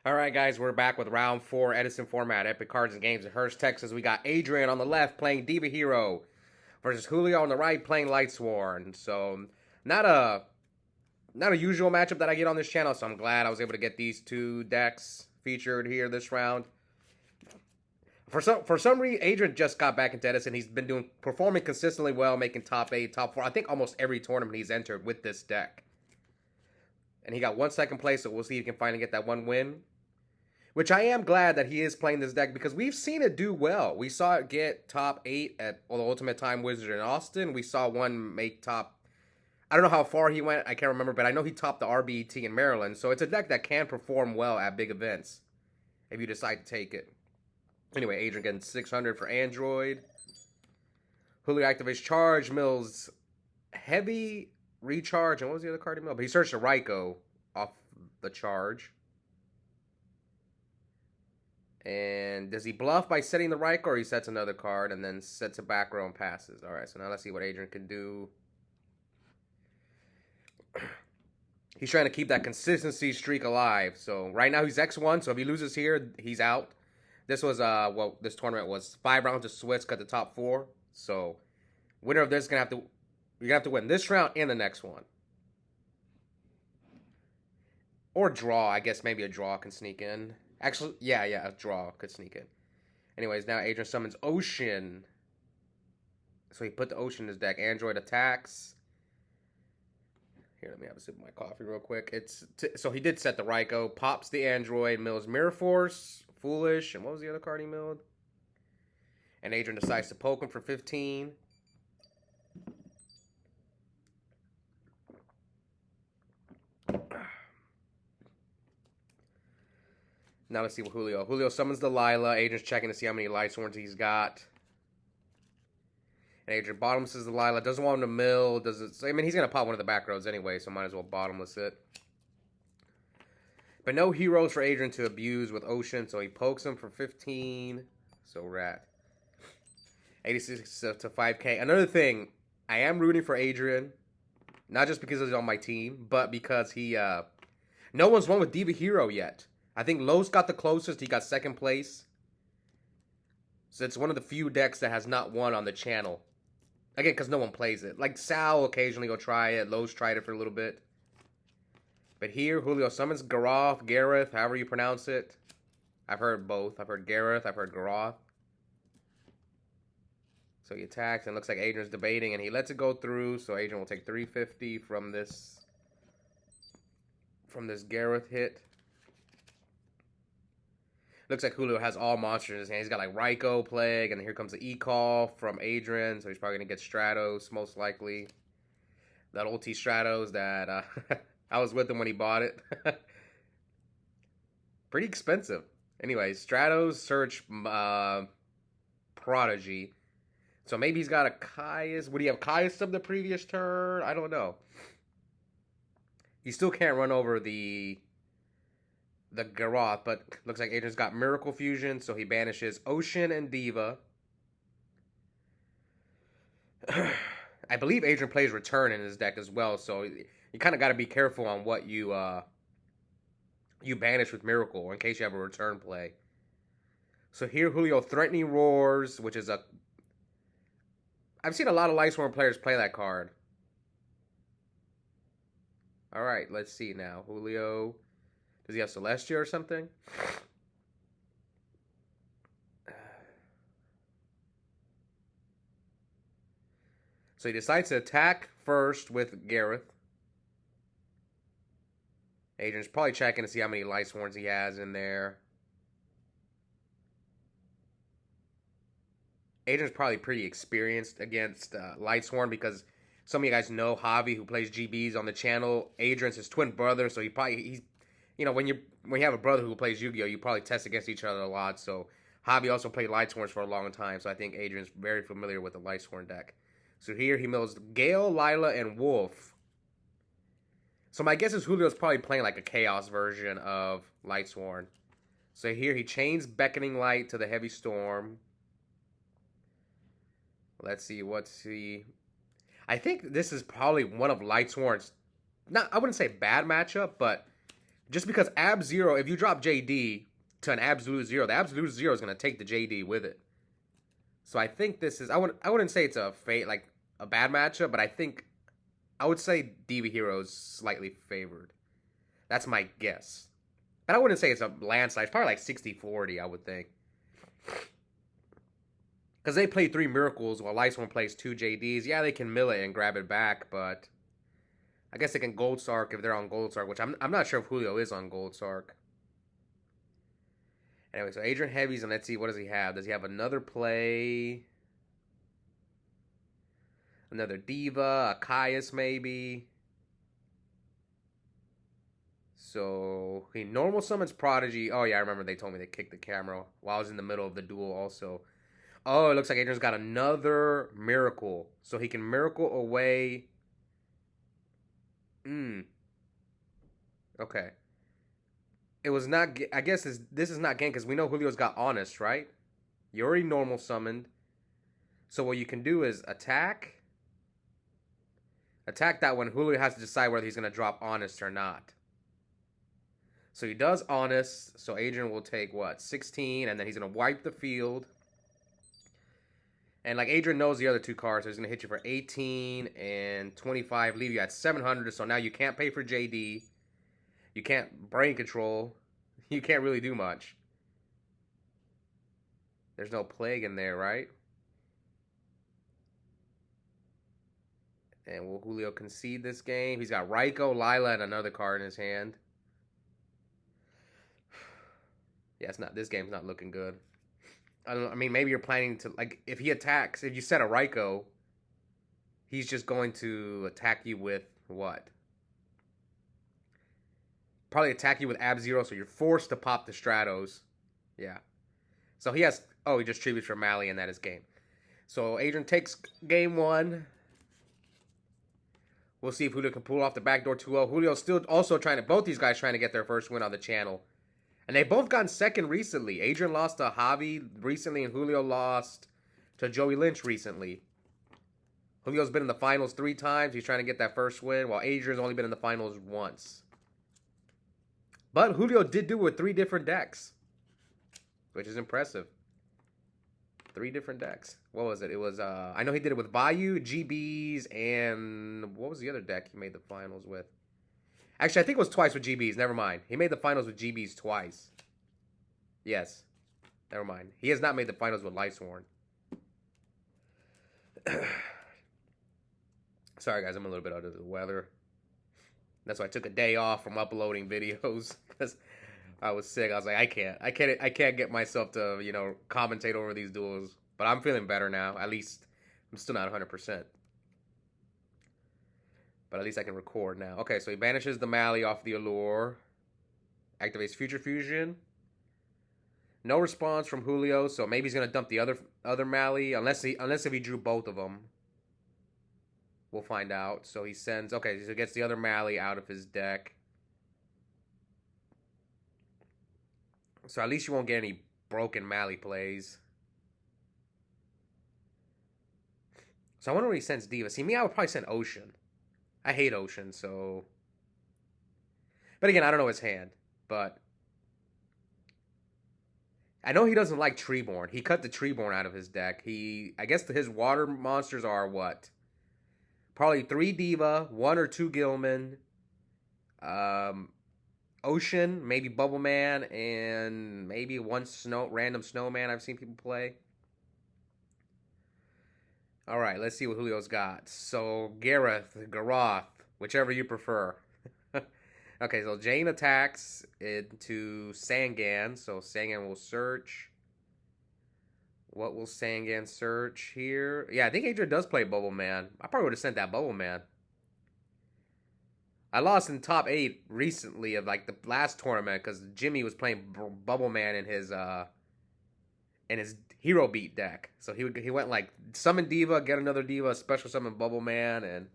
All right, guys, we're back with round 4, Edison Format, Epic Cards and Games in Hurst, Texas. We got Adrian on the left playing Diva Hero versus Julio on the right playing Lightsworn. So, not a not a usual matchup that I get on this channel, so I'm glad I was able to get these two decks featured here this round. For some reason, Adrian just got back into Edison. He's been performing consistently well, making top 8, top 4. I think almost every tournament he's entered with this deck. And he got 1 second place, so we'll see if he can finally get that 1 win. Which I am glad that he is playing this deck because we've seen it do well. We saw it get top 8 at the Ultimate Time Wizard in Austin. We saw one make top... I don't know how far he went. I can't remember, but I know he topped the RBET in Maryland. So it's a deck that can perform well at big events if you decide to take it. Anyway, Adrian getting 600 for Android. Julio activates Charge, mills Heavy, Recharge, and what was the other card he milled? But he searched a Raikou off the Charge. And does he bluff by setting the Raikou, or he sets another card and then sets a back row and passes? All right, so now let's see what Adrian can do. He's trying to keep that consistency streak alive. So right now he's X1, so if he loses here, he's out. This was, this tournament was 5 rounds of Swiss, cut the top 4. So winner of this is you're gonna have to win this round and the next one. Or draw, I guess maybe a draw can sneak in. Actually, yeah, a draw could sneak in. Anyways, now Adrian summons Ocean. So he put the Ocean in his deck. Android attacks. Here, let me have a sip of my coffee real quick. So he did set the Raikou. Pops the Android. Mills Mirror Force. Foolish. And what was the other card he milled? And Adrian decides to poke him for 15. Now let's see what Julio summons the Lila. Adrian's checking to see how many Lightsworns he's got. And Adrian bottomlesses the Lila. Doesn't want him to mill. I mean, he's going to pop one of the back rows anyway, so might as well bottomless it. But no heroes for Adrian to abuse with Ocean, so he pokes him for 15. So rat. 86 to 5K. Another thing, I am rooting for Adrian. Not just because he's on my team, but because he... no one's won with Diva Hero yet. I think Los got the closest. He got 2nd place. So it's one of the few decks that has not won on the channel. Again, because no one plays it. Like Sal occasionally go try it. Los tried it for a little bit. But here, Julio summons Gareth, however you pronounce it. I've heard both. I've heard Gareth. I've heard Garoth. So he attacks, and it looks like Adrian's debating, and he lets it go through. So Adrian will take 350 from this Gareth hit. Looks like Julio has all monsters in his hand. He's got like Raikou, Plague, and here comes the E-Call from Adrian. So he's probably going to get Stratos, most likely. That ulti Stratos that I was with him when he bought it. Pretty expensive. Anyways, Stratos, Search, Prodigy. So maybe he's got a Caius. Would he have Caius of the previous turn? I don't know. He still can't run over the Garoth, but looks like Adrian's got Miracle Fusion, so he banishes Ocean and Diva. I believe Adrian plays Return in his deck as well, so you kind of got to be careful on what you banish with Miracle in case you have a Return play. So here Julio Threatening Roars, which is I've seen a lot of Lightsworn players play that card. Alright, let's see now. Julio... Does he have Celestia or something? So he decides to attack first with Gareth. Adrian's probably checking to see how many Lightsworns he has in there. Adrian's probably pretty experienced against Lightsworn because some of you guys know Javi, who plays GBs on the channel. Adrian's his twin brother, so he's you know, when you have a brother who plays Yu-Gi-Oh, you probably test against each other a lot. So Javi also played Lightsworns for a long time, so I think Adrian's very familiar with the Lightsworn deck. So here he mills Gale, Lila, and Wolf. So my guess is Julio's probably playing like a Chaos version of Lightsworn. So here he chains Beckoning Light to the Heavy Storm. Let's see, I think this is probably one of Lightsworn's, I wouldn't say bad matchup, but Just because Ab Zero, if you drop JD to an absolute zero, the absolute zero is going to take the JD with it. So I think this is, I wouldn't say it's a bad matchup, but I would say Diva Hero is slightly favored. That's my guess. But I wouldn't say it's a landslide. It's probably like 60-40, I would think. Because they play 3 Miracles while Lightsworn plays 2 JDs. Yeah, they can mill it and grab it back, but I guess they can Gold Sark if they're on Gold Sark, which I'm not sure if Julio is on Gold Sark. Anyway, so Adrian heavies, and let's see, what does he have? Does he have another play? Another Diva, a Caius maybe? So, he normal summons Prodigy. Oh, yeah, I remember they told me they kicked the camera while I was in the middle of the duel also. Oh, it looks like Adrian's got another Miracle. So, he can Miracle away. Okay. It was not, I guess this is not game because we know Julio's got Honest, right? You already normal summoned. So what you can do is attack. Attack that one. Julio has to decide whether he's going to drop Honest or not. So he does Honest. So Adrian will take, what, 16. And then he's going to wipe the field. And like Adrian knows the other 2 cards. So he's going to hit you for 18 and 25. Leave you at 700. So now you can't pay for JD. You can't brain control. You can't really do much. There's no plague in there, right? And will Julio concede this game? He's got Raiko, Lila, and another card in his hand. Yeah, it's not. This game's not looking good. I mean, maybe you're planning to, like, if he attacks, if you set a Raiko, he's just going to attack you with what? Probably attack you with Ab Zero, so you're forced to pop the Stratos. Yeah. So he has... Oh, he just tributes for Mally, and that is game. So Adrian takes game 1. We'll see if Julio can pull off the backdoor 2-0. Julio's still also trying to... Both these guys trying to get their first win on the channel. And they both gotten second recently. Adrian lost to Javi recently, and Julio lost to Joey Lynch recently. Julio's been in the finals 3 times. He's trying to get that first win, while Adrian's only been in the finals once. But Julio did do it with 3 different decks, which is impressive. 3 different decks. What was it? It was, I know he did it with Bayou, GBs, and what was the other deck he made the finals with? Actually, I think it was twice with GBs. Never mind. He made the finals with GBs twice. Yes. Never mind. He has not made the finals with Lightsworn. Sorry, guys. I'm a little bit under the weather. That's why I took a day off from uploading videos because I was sick. I was like, I can't get myself to, you know, commentate over these duels. But I'm feeling better now. At least I'm still not 100%. But at least I can record now. Okay, so he banishes the Mally off the Allure. Activates Future Fusion. No response from Julio, so maybe he's gonna dump the other Mally, unless if he drew both of them. We'll find out. So he sends... Okay, so he gets the other Mally out of his deck. So at least you won't get any broken Mally plays. So I wonder what he sends Diva. See, me, I would probably send Ocean. I hate Ocean, so... But again, I don't know his hand. But... I know he doesn't like Treeborn. He cut the Treeborn out of his deck. I guess his water monsters are what? Probably 3 Diva, 1 or 2 Gilman, Ocean, maybe Bubble Man, and maybe 1 random Snowman I've seen people play. Alright, let's see what Julio's got. So, Garoth, whichever you prefer. Okay, so Jane attacks into Sangan, so Sangan will search. What will Sangan search here? Yeah, I think Adrian does play Bubble Man. I probably would have sent that Bubble Man. I lost in top 8 recently of like the last tournament because Jimmy was playing Bubble Man in his Hero Beat deck. So he went like summon Diva, get another Diva, special summon Bubble Man, and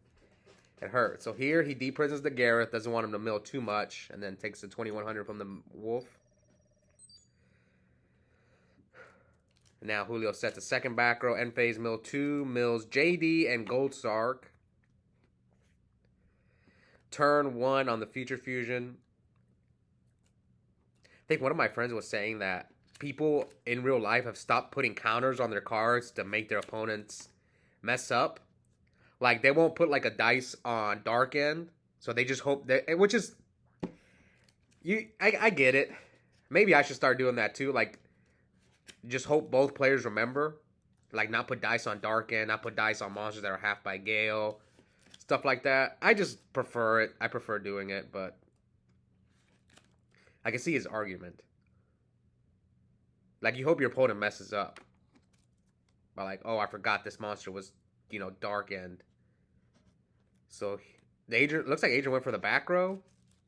it hurt. So here he deprisons the Gareth, doesn't want him to mill too much, and then takes the 2100 from the Wolf. Now Julio sets the second back row, end phase mill 2, mills JD and Gold Sark. Turn 1 on the Future Fusion. think one of my friends was saying that people in real life have stopped putting counters on their cards to make their opponents mess up. Like, they won't put, like, a dice on dark end, so they just hope that, which is, I get it. Maybe I should start doing that, too. Like, just hope both players remember. Like, not put dice on dark end, not put dice on monsters that are half by Gale, stuff like that. I just prefer it. I prefer doing it, but I can see his argument. Like, you hope your opponent messes up. By like, oh, I forgot this monster was, dark end. So, Adrian, looks like Adrian went for the back row.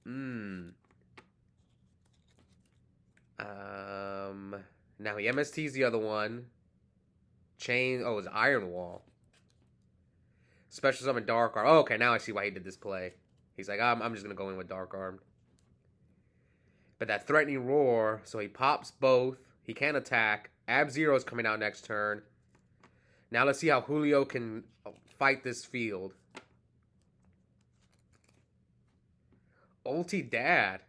Now he MST's the other one. Chain, oh, it's Iron Wall. Special summon Dark Arm. Oh, okay, now I see why he did this play. He's like, I'm just going to go in with Dark Armed. But that Threatening Roar, so he pops both. He can attack. Ab-Zero is coming out next turn. Now let's see how Julio can fight this field. Ulti Dad.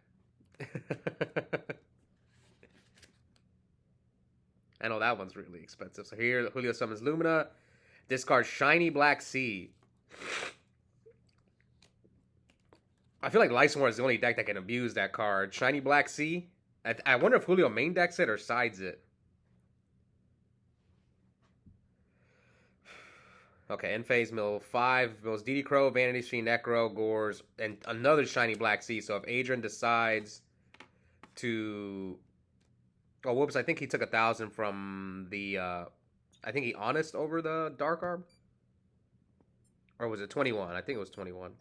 I know that one's really expensive. So here, Julio summons Lumina. Discard Shiny Black Sea. I feel like Lightsworn is the only deck that can abuse that card. Shiny Black Sea. I wonder if Julio main decks it or sides it. Okay, end phase mill 5. Mills DD Crow, Vanity Stream, Necro, Gores, and another Shiny Black Sea. So if Adrian decides to... Oh, whoops, I think he took 1,000 from the... I think he honest over the Dark Arm? Or was it 21? I think it was 21.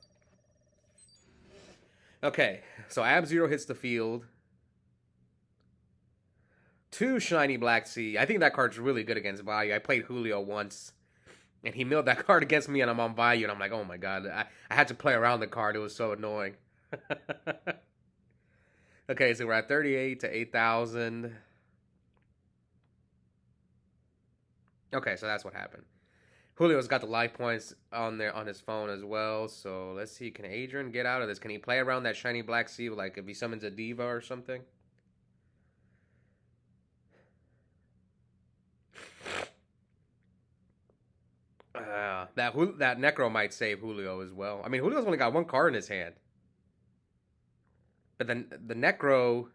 Okay, so Ab-Zero hits the field. 2 Shiny Black Sea. I think that card's really good against value. I played Julio once, and he milled that card against me, and I'm on value, and I'm like, oh my god. I had to play around the card. It was so annoying. Okay, so we're at 38 to 8,000. Okay, so that's what happened. Julio's got the life points on there on his phone as well. So let's see. Can Adrian get out of this? Can he play around that Shiny Black Sea, like if he summons a Diva or something? That Necro might save Julio as well. I mean, Julio's only got one card in his hand. But then the Necro...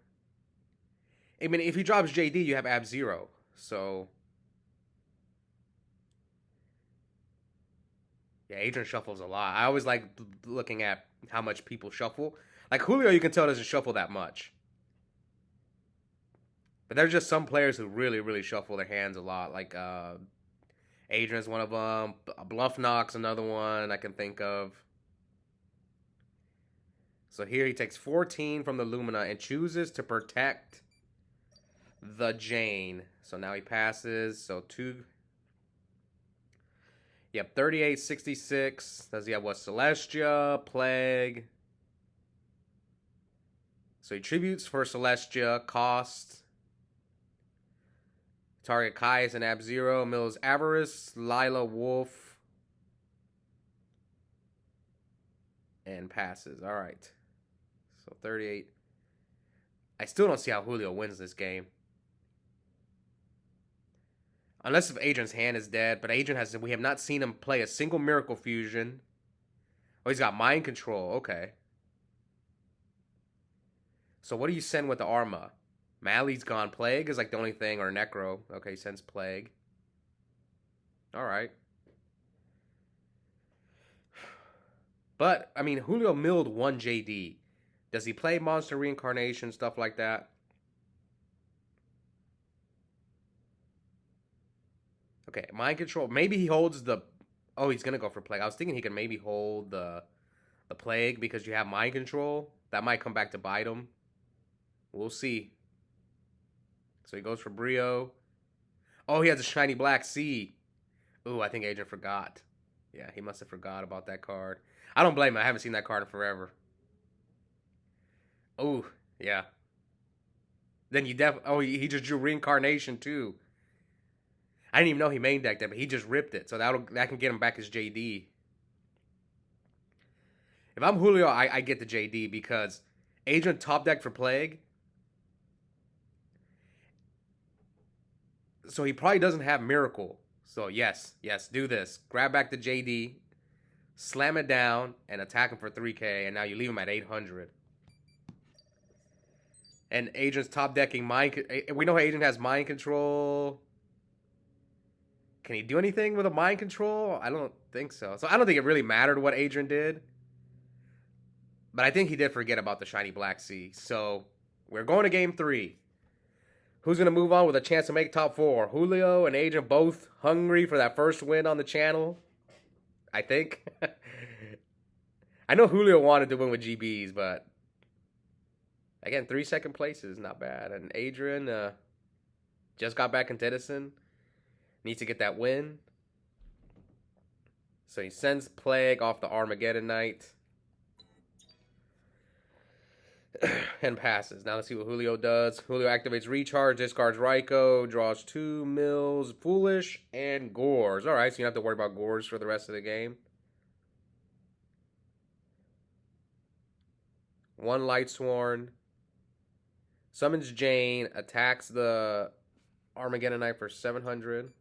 I mean, if he drops JD, you have Ab-Zero. So... Yeah, Adrian shuffles a lot. I always like looking at how much people shuffle. Like, Julio, you can tell doesn't shuffle that much. But there's just some players who really, really shuffle their hands a lot. Like, Adrian's one of them. Bluff Knock's another one I can think of. So here he takes 14 from the Lumina and chooses to protect the Jane. So now he passes. So 2... Yep, 38, 66. Does he have what? Celestia, Plague. So he tributes for Celestia, cost. Target Caius and Ab-Zero. Mills Avarice, Lila Wolf. And passes. Alright. So 38. I still don't see how Julio wins this game. Unless if Adrian's hand is dead. But Adrian has... We have not seen him play a single Miracle Fusion. Oh, he's got Mind Control. Okay. So what do you send with the Arma? Mally's gone. Plague is like the only thing. Or Necro. Okay, he sends Plague. Alright. But, I mean, Julio milled 1 JD. Does he play Monster Reincarnation? Stuff like that? Okay, Mind Control. Maybe he holds the... Oh, he's going to go for Plague. I was thinking he could maybe hold the Plague because you have Mind Control. That might come back to bite him. We'll see. So he goes for Brio. Oh, he has a Shiny Black Sea. Ooh, I think Adrian forgot. Yeah, he must have forgot about that card. I don't blame him. I haven't seen that card in forever. Ooh, yeah. Then you Oh, he just drew Reincarnation too. I didn't even know he main decked it, but he just ripped it. So that can get him back his JD. If I'm Julio, I get the JD because Adrian top deck for Plague. So he probably doesn't have Miracle. So yes, do this. Grab back the JD, slam it down, and attack him for 3K, and now you leave him at 800. And Adrian's top decking mind. We know Adrian has mind control. Can he do anything with a mind control? I don't think so. So I don't think it really mattered what Adrian did. But I think he did forget about the shiny Black Sea. So we're going to game 3. Who's going to move on with a chance to make top 4? Julio and Adrian both hungry for that first win on the channel. I think. I know Julio wanted to win with GBs, but again, 3 second places, not bad. And Adrian just got back into Edison. Needs to get that win. So he sends Plague off the Armageddon Knight. And passes. Now let's see what Julio does. Julio activates Recharge, discards Raikou, draws 2 Mills, Foolish, and Gores. Alright, so you don't have to worry about Gores for the rest of the game. 1 Lightsworn. Summons Jane, attacks the Armageddon Knight for 700.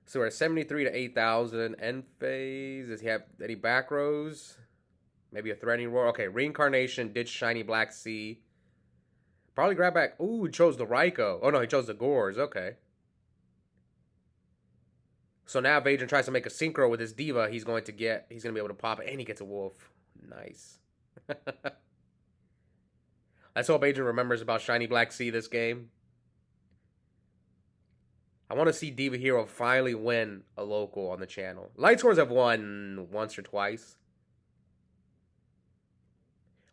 So we're at 73 to 8,000. End phase. Does he have any back rows? Maybe a Threatening Roar. Okay, Reincarnation, ditch Shiny Black Sea. Probably grab back. Ooh, he chose the Raikou. Oh, no, he chose the Gores. Okay. So now if Adrian tries to make a synchro with his Diva, he's going to be able to pop it, and he gets a Wolf. Nice. Let's hope Adrian remembers about Shiny Black Sea this game. I want to see Diva Hero finally win a local on the channel. Lightsworns have won once or twice.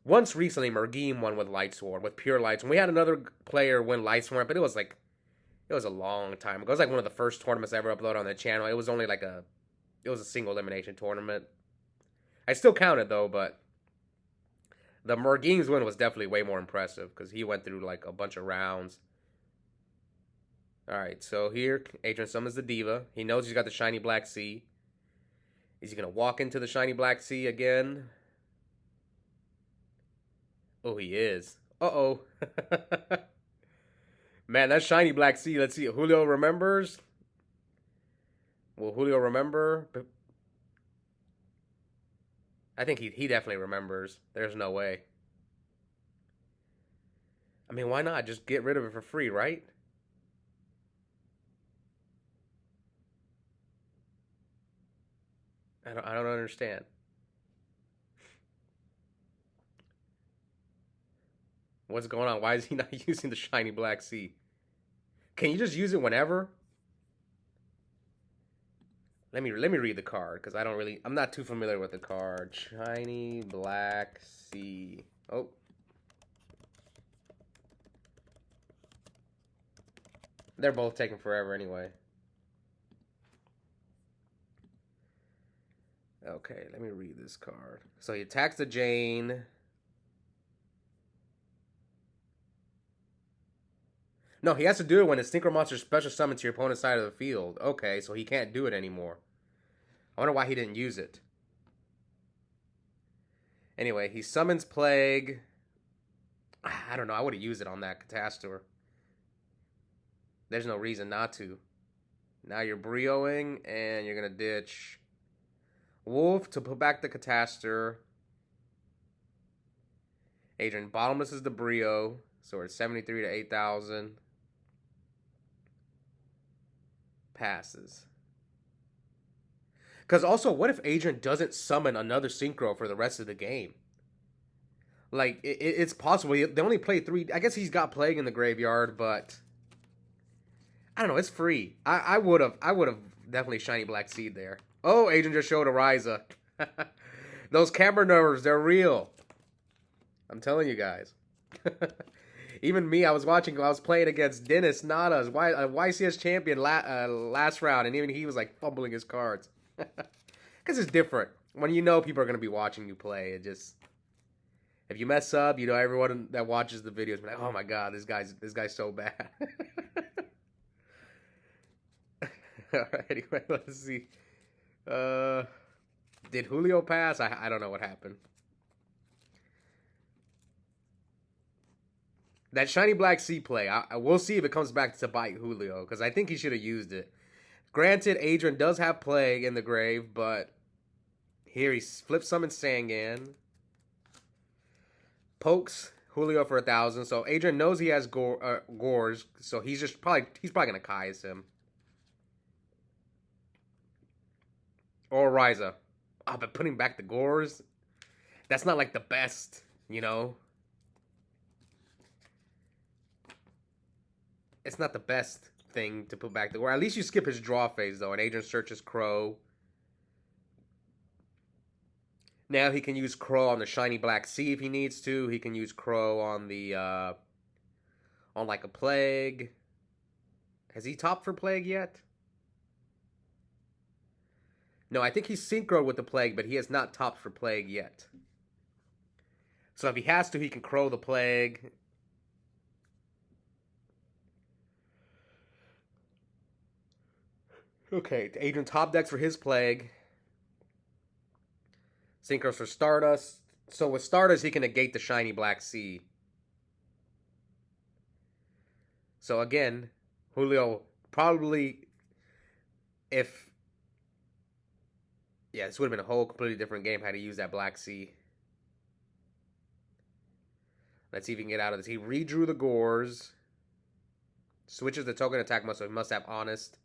Once recently, Mergeem won with Lightsworn, with Pure Lights. And we had another player win Lightsworn, but it was a long time ago. It was like one of the first tournaments I ever uploaded on the channel. It was only like it was a single elimination tournament. I still counted though, but the Mergeem's win was definitely way more impressive because he went through like a bunch of rounds. Alright, so here, Adrian summons the Diva. He knows he's got the Shiny Black Sea. Is he going to walk into the Shiny Black Sea again? Oh, he is. Uh-oh. Man, that Shiny Black Sea. Let's see. Julio remembers. Will Julio remember? I think he definitely remembers. There's no way. I mean, why not? Just get rid of it for free, right? I don't understand. What's going on? Why is he not using the Shiny Black Sea? Can you just use it whenever? Let me read the card because I'm not too familiar with the card. Shiny Black Sea. Oh. They're both taking forever anyway. Okay, let me read this card. So he attacks the Jane. No, he has to do it when his Synchro Monster special summons to your opponent's side of the field. Okay, so he can't do it anymore. I wonder why he didn't use it. Anyway, he summons Plague. I don't know. I would have used it on that Catastor. There's no reason not to. Now you're Brioing, and you're going to ditch Wolf to put back the Catastor. Adrian Bottomless is the Brio. So we're at 73 to 8,000. Passes. Because also, what if Adrian doesn't summon another Synchro for the rest of the game? Like, it's possible. They only play 3. I guess he's got Plague in the graveyard, but I don't know. It's free. I would have definitely Shiny Black Seed there. Oh, Adrian just showed a Ryza. Those camera nerves, they're real. I'm telling you guys. Even me, I was playing against Dennis Nada's YCS champion last round, and even he was like fumbling his cards. Because it's different. When you know people are going to be watching you play, it just... If you mess up, you know everyone that watches the videos be like, oh my god, this guy's so bad. Alright, anyway, let's see. Did Julio pass? I don't know what happened. That shiny black sea play, we'll see if it comes back to bite Julio, because I think he should have used it. Granted, Adrian does have Plague in the grave, but here he flips summon Sangan. Pokes Julio for 1,000, so Adrian knows he has Gores, so he's probably gonna Kai's him. Or Ryza. Oh, but putting back the Gores, that's not like the best, you know? It's not the best thing to put back the Gore. At least you skip his draw phase, though, and Adrian searches Crow. Now he can use Crow on the shiny black sea if he needs to. He can use Crow on the, on like a Plague. Has he topped for Plague yet? No, I think he's synchroed with the Plague, but he has not topped for Plague yet. So if he has to, he can Crow the Plague. Okay, Adrian top decks for his Plague. Synchros for Stardust. So with Stardust, he can negate the shiny black sea. So again, Julio probably, if... Yeah, this would have been a whole completely different game had he used that black sea. Let's see if he can get out of this. He redrew the Gores. Switches the token attack mode, so he must have Honest.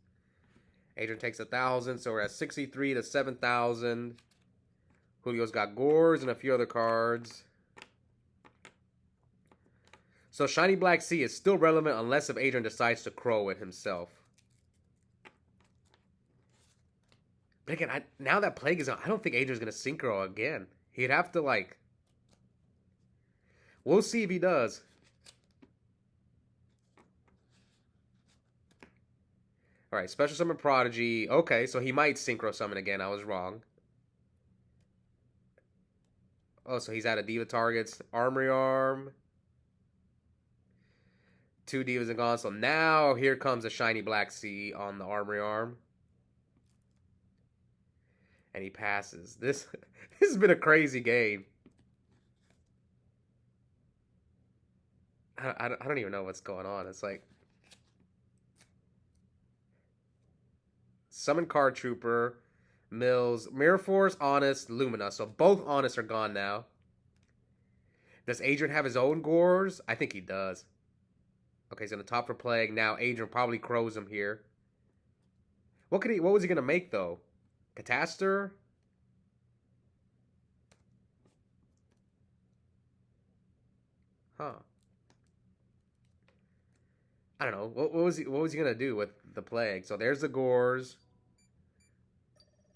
Adrian takes 1,000, so we're at 63 to 7,000. Julio's got Gores and a few other cards. So shiny black sea is still relevant unless if Adrian decides to Crow it himself. But again, now that Plague is on, I don't think Adrian's going to Synchro again. He'd have to, like... We'll see if he does. Alright, Special Summon Prodigy. Okay, so he might Synchro Summon again. I was wrong. Oh, so he's out of Diva targets. Armory Arm. 2 Divas are gone. So now here comes a shiny black sea on the Armory Arm. And he passes. This has been a crazy game. I don't even know what's going on. It's like... Summon Card Trooper, Mills, Mirror Force, Honest, Lumina. So both Honest are gone now. Does Adrian have his own Gores? I think he does. Okay, he's going to top for Plague. Now Adrian probably crows him here. What was he going to make, though? Catastor? Huh. I don't know. What was he going to do with the Plague? So there's the Gores.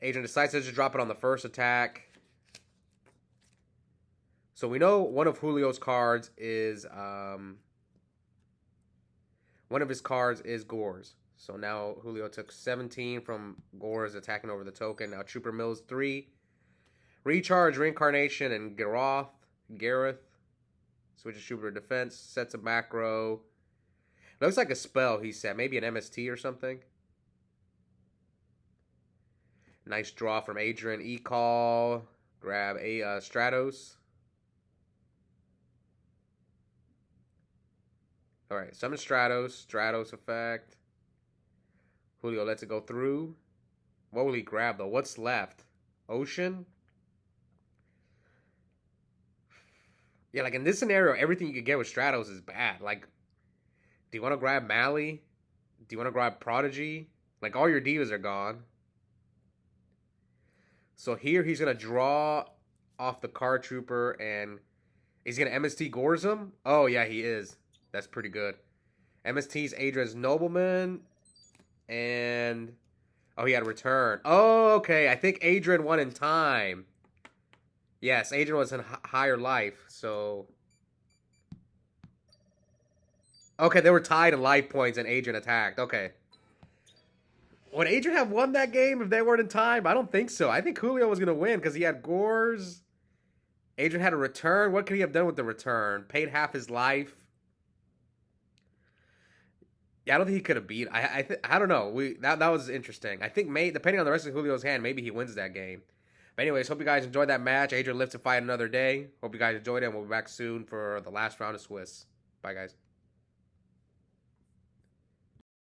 Adrian decides to just drop it on the first attack. So we know one of Julio's cards is... one of his cards is Gores. So now Julio took 17 from Gores attacking over the token. Now Trooper Mills 3. Recharge, Reincarnation, and Gareth. Switches Trooper to defense. Sets a back row. Looks like a spell, he said. Maybe an MST or something. Nice draw from Adrian. E-Call. Grab a Stratos. Alright, summon Stratos. Stratos effect. Julio lets it go through. What will he grab, though? What's left? Ocean? Yeah, like in this scenario, everything you could get with Stratos is bad. Like, do you want to grab Mally? Do you want to grab Prodigy? Like, all your Divas are gone. So here he's going to draw off the Card Trooper and... Is he going to MST Gores him? Oh, yeah, he is. That's pretty good. MST's Adrian's Nobleman. And... Oh, he had a return. Oh, okay. I think Adrian won in time. Yes, Adrian was in higher life, so... Okay, they were tied in life points and Adrian attacked. Okay. Would Adrian have won that game if they weren't in time? I don't think so. I think Julio was going to win because he had Gores. Adrian had a return. What could he have done with the return? Paid half his life. Yeah, I don't think he could have beat. I don't know. That was interesting. I think depending on the rest of Julio's hand, maybe he wins that game. But anyways, hope you guys enjoyed that match. Adrian lives to fight another day. Hope you guys enjoyed it, and we'll be back soon for the last round of Swiss. Bye, guys.